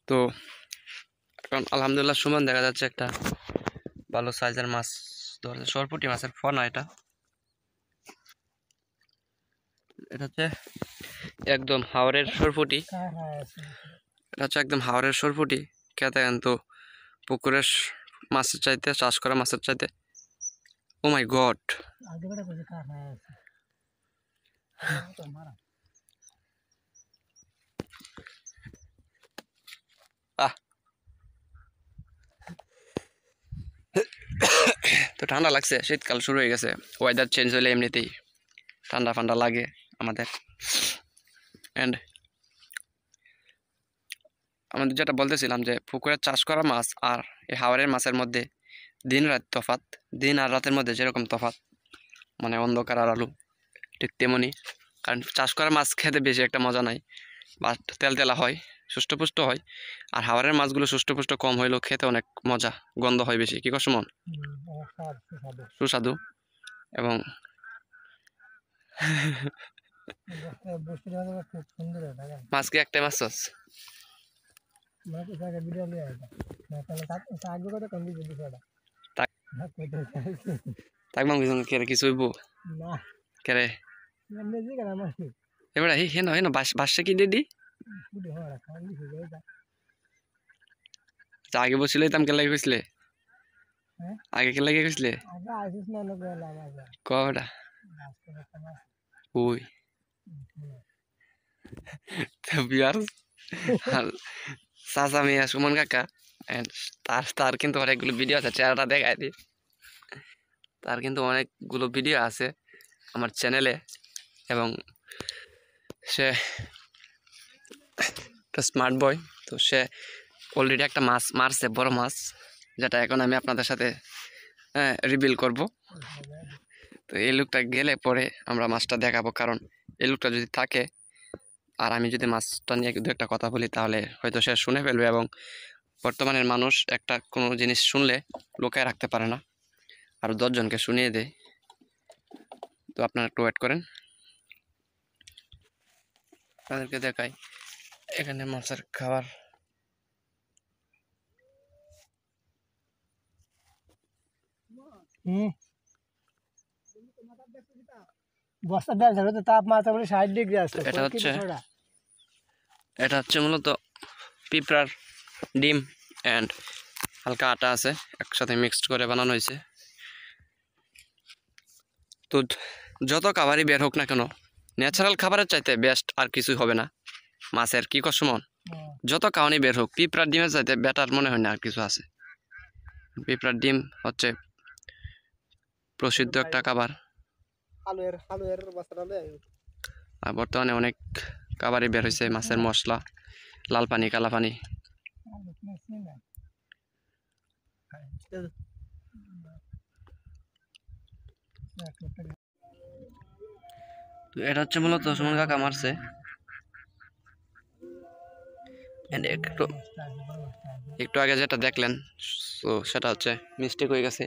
তো এখন আলহামদুলিল্লাহ সুমন দেখা যাচ্ছে একটা ভালো সাইজের মাছ ধরেছে, সরপুঁটি মাছের ফনা। এটা হচ্ছে একদম হাওরের সরপুঁটি। এটা হচ্ছে একদম হাওরের সরপুঁটি। খেতে কিন্তু পুকুরের মাছের চাইতে, চাষ করা মাছের চাইতে। ও মাই গড, আহ তো ঠান্ডা লাগছে, শীতকাল শুরু হয়ে গেছে, ওয়েদার চেঞ্জ হলে এমনিতেই ঠান্ডা ফান্ডা লাগে আমাদের। অ্যান্ড আমাদের যেটা বলতেছিলাম যে পুকুরের চাষ করা মাছ আর এই হাওরের মাছের মধ্যে দিন রাত তফাৎ। দিন আর রাতের মধ্যে যেরকম তফাৎ, মানে অন্ধকার আর আলো, ঠিক তেমনই। কারণ চাষ করা মাছ খেতে বেশি একটা মজা নাই, বা তেলতেলা হয়, সুষ্ঠুপুষ্ট হয়। আর হাওরের মাছগুলো সুষ্ঠুপুষ্ট কম হইলেও খেতে অনেক মজা, গন্ধ হয় বেশি। কি কস মন? সুস্বাদু। এবং মাছ কি একটাই মাছ চাষ? তাক মাং কেরে কিছু হইব কেরে এবার হেন হেন বাসা কি দিদি আগে বসছিল তাম কে লাগে কইছিলে? আগে কে লাগে কইছিলে? কটা ওই বিয়ার চাচা মিয়া সুমন কাকা, তার তার কিন্তু অনেকগুলো ভিডিও আছে, চেহারাটা দেখায় দি। তার কিন্তু অনেকগুলো ভিডিও আছে আমার চ্যানেলে, এবং সে একটা স্মার্ট বয়। তো সে অলরেডি একটা মাছ মারছে, বড় মাছ, যেটা এখন আমি আপনাদের সাথে রিভিল করব। তো এই লোকটা গেলে পরে আমরা মাছটা দেখাবো, কারণ এই লোকটা যদি থাকে আর আমি যদি মাছটা নিয়ে দু একটা কথা বলি, তাহলে হয়তো সে শুনে ফেলবে। এবং বর্তমানের মানুষ একটা কোনো জিনিস শুনলে লোকায় রাখতে পারে না, আর 10 জনকে শুনিয়ে দেয়। তো আপনারা একটু ওয়েট করেন, আপনাদেরকে দেখাই এখানে মাছের খাবার। তাপমাত্রা বলে 60 ডিগ্রি আছে। এটা হচ্ছে মূলত পিঁপড়ার ডিম অ্যান্ড হালকা আটা আছে, একসাথে মিক্সড করে বানানো হয়েছে। তো যত খাবারই বের হোক না কেন, ন্যাচারাল খাবারের চাইতে বেস্ট আর কিছুই হবে না মাছের। কি কষ্ট মন? যত খাওয়ানি বের হোক, পিঁপড়ার ডিমের চাইতে বেটার মনে হয় না আর কিছু আছে। পিঁপড়ার ডিম হচ্ছে প্রসিদ্ধ একটা খাবার, আর বর্তমানে অনেক খাবারই বের হয়েছে মাছের মশলা, লাল পানি, কালা পানি। তো এটা হচ্ছে মূলত সুমন কাকা মারছে। একটু আগে যেটা দেখলেন, তো সেটা হচ্ছে মিস্টেক হয়ে গেছে।